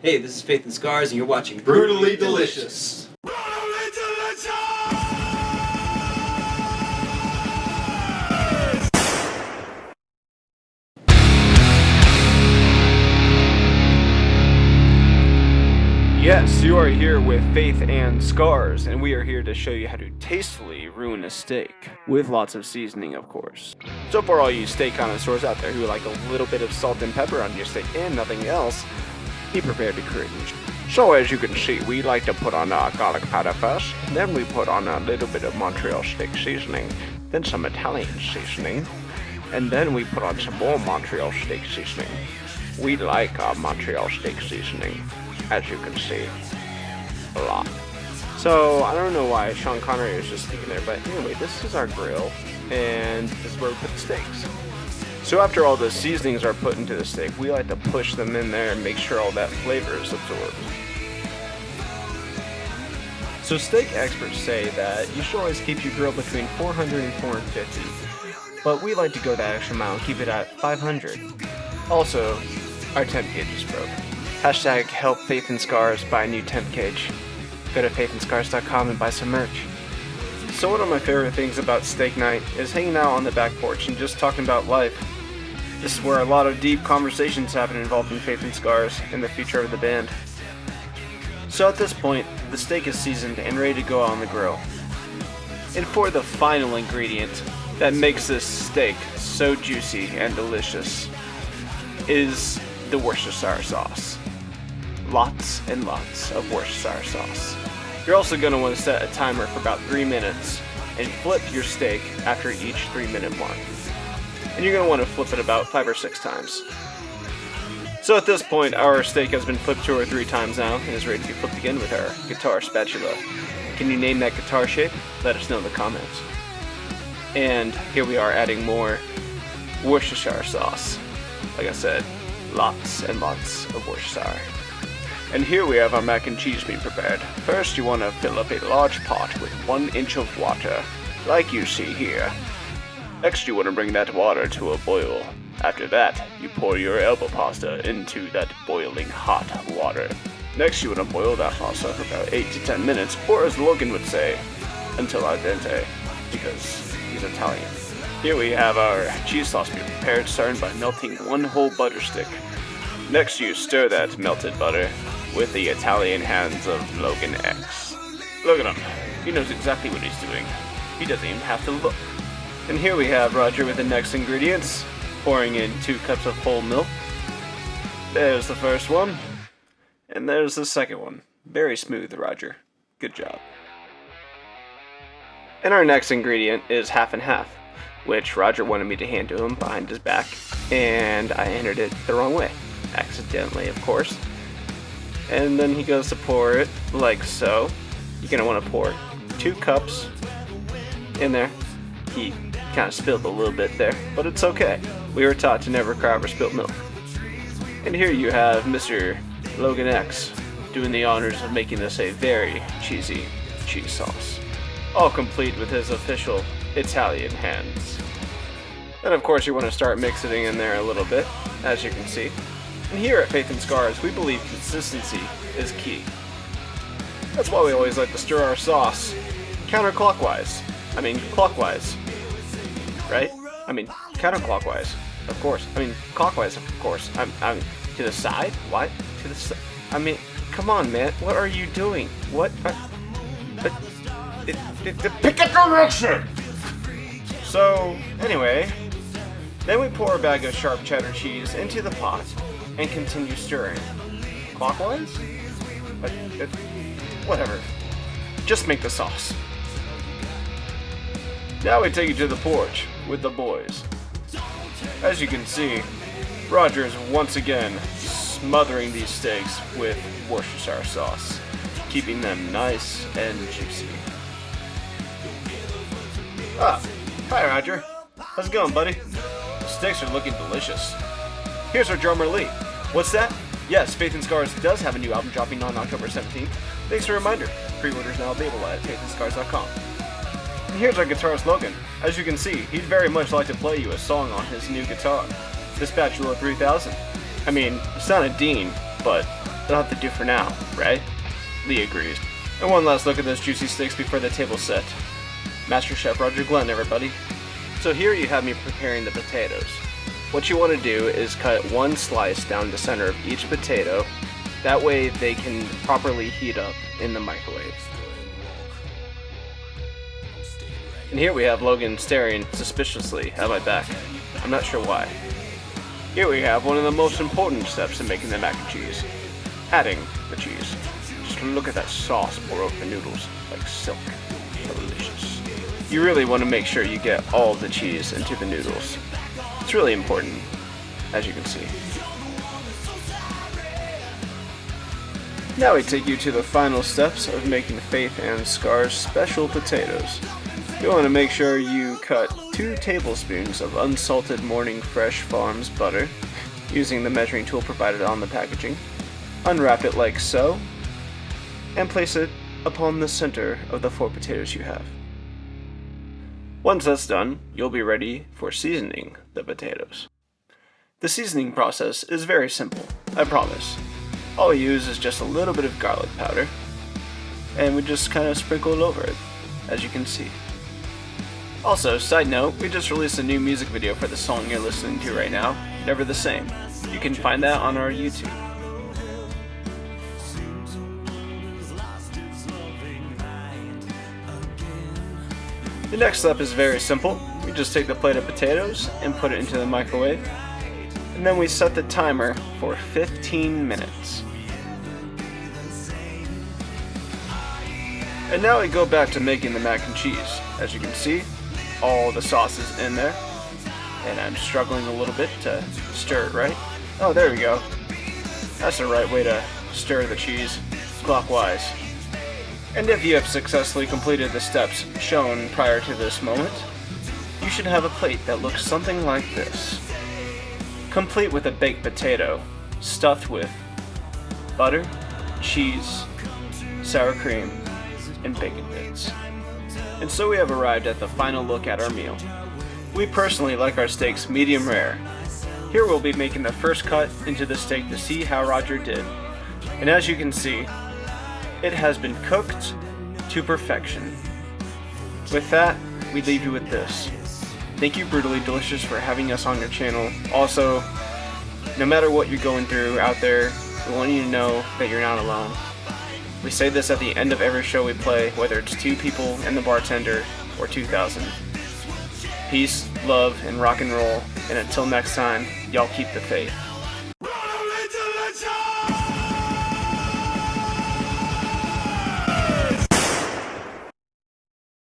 Hey, this is Faith and Scars, and you're watching Brutally Delicious. Yes, you are here with Faith and Scars, and we are here to show you how to tastefully ruin a steak, with lots of seasoning, of course. So for all you steak connoisseurs out there who like a little bit of salt and pepper on your steak and nothing else, be prepared to cringe. So as you can see, we like to put on our garlic powder first, then we put on a little bit of Montreal steak seasoning, then some Italian seasoning, and then we put on some more Montreal steak seasoning. We like our Montreal steak seasoning, as you can see, a lot. So, I don't know why Sean Connery is just sticking there, but anyway, this is our grill, and this is where we put the steaks. So after all the seasonings are put into the steak, we like to push them in there and make sure all that flavor is absorbed. So steak experts say that you should always keep your grill between 400 and 450, but we like to go that extra mile and keep it at 500. Also, our temp gauge is broke. Hashtag help Faith and Scars buy a new temp gauge. Go to faithandscars.com and buy some merch. So one of my favorite things about steak night is hanging out on the back porch and just talking about life. This is where a lot of deep conversations happen involving Faith and Scars and the future of the band. So at this point, the steak is seasoned and ready to go on the grill. And for the final ingredient that makes this steak so juicy and delicious is the Worcestershire sauce. Lots and lots of Worcestershire sauce. You're also going to want to set a timer for about 3 minutes and flip your steak after each 3-minute mark. And you're going to want to flip it about 5 or 6 times. So at this point, our steak has been flipped 2 or 3 times now and is ready to be flipped again with our guitar spatula. Can you name that guitar shape? Let us know in the comments. And here we are adding more Worcestershire sauce. Like I said, lots and lots of Worcestershire. And here we have our mac and cheese being prepared. First you want to fill up a large pot with 1 inch of water, like you see here. Next you want to bring that water to a boil. After that, you pour your elbow pasta into that boiling hot water. Next you want to boil that pasta for about 8 to 10 minutes, or as Logan would say, until al dente, because he's Italian. Here we have our cheese sauce being prepared, starting by melting 1 whole butter stick. Next you stir that melted butter with the Italian hands of Logan X. Look at him. He knows exactly what he's doing. He doesn't even have to look. And here we have Roger with the next ingredients, pouring in 2 cups of whole milk. There's the first one. And there's the second one. Very smooth, Roger. Good job. And our next ingredient is half and half, which Roger wanted me to hand to him behind his back, and I entered it the wrong way. Accidentally, of course. And then he goes to pour it like so. You're going to want to pour 2 cups in there. He kind of spilled a little bit there, but it's okay. We were taught to never cry over spilled milk. And here you have Mr. Logan X doing the honors of making this a very cheesy cheese sauce. All complete with his official Italian hands. And of course you want to start mixing in there a little bit, as you can see. And here at Faith and Scars, we believe consistency is key. That's why we always like to stir our sauce counterclockwise. I mean, clockwise. Right? I mean, counterclockwise. Of course. I mean, clockwise, of course. I'm to the side? What? To the side? I mean, come on, man. What are you doing? What? Pick a direction! So, anyway, then we pour a bag of sharp cheddar cheese into the pot and continue stirring. Clockwise? Whatever. Just make the sauce. Now we take it to the porch with the boys. As you can see, Roger is once again smothering these steaks with Worcestershire sauce, keeping them nice and juicy. Ah, hi Roger. How's it going, buddy? The steaks are looking delicious. Here's our drummer Lee. What's that? Yes, Faith and Scars does have a new album dropping on October 17th. Thanks for the reminder. Pre-orders now available at faithandscars.com. And here's our guitarist Logan. As you can see, he'd very much like to play you a song on his new guitar, the Spatula 3000. I mean, it's not a Dean, but That'll have to do for now, right? Lee agrees. And one last look at those juicy steaks before the table's set. Master Chef Roger Glenn, everybody. So here you have me preparing the potatoes. What you want to do is cut one slice down the center of each potato. That way they can properly heat up in the microwave. And here we have Logan staring suspiciously at my back. I'm not sure why. Here we have one of the most important steps in making the mac and cheese. Adding the cheese. Just look at that sauce pour over the noodles like silk. Delicious. You really want to make sure you get all the cheese into the noodles. It's really important, as you can see. Now we take you to the final steps of making Faith and Scar's special potatoes. You want to make sure you cut 2 tablespoons of unsalted Morning Fresh Farms butter using the measuring tool provided on the packaging. Unwrap it like so, and place it upon the center of the 4 potatoes you have. Once that's done, you'll be ready for seasoning the potatoes. The seasoning process is very simple, I promise. All we use is just a little bit of garlic powder, and we just kind of sprinkle it over it, as you can see. Also, side note, we just released a new music video for the song you're listening to right now, Never the Same. You can find that on our YouTube. The next step is very simple. We just take the plate of potatoes and put it into the microwave, and then we set the timer for 15 minutes. And now we go back to making the mac and cheese. As you can see, all the sauce is in there, and I'm struggling a little bit to stir it right. Oh, there we go. That's the right way to stir the cheese, clockwise. And if you have successfully completed the steps shown prior to this moment, you should have a plate that looks something like this. Complete with a baked potato, stuffed with butter, cheese, sour cream, and bacon bits. And so we have arrived at the final look at our meal. We personally like our steaks medium rare. Here we'll be making the first cut into the steak to see how Roger did. And as you can see, it has been cooked to perfection. With that, we leave you with this. Thank you, Brutally Delicious, for having us on your channel. Also, no matter what you're going through out there, we want you to know that you're not alone. We say this at the end of every show we play, whether it's 2 people and the bartender or 2,000. Peace, love, and rock and roll, and until next time, y'all keep the faith.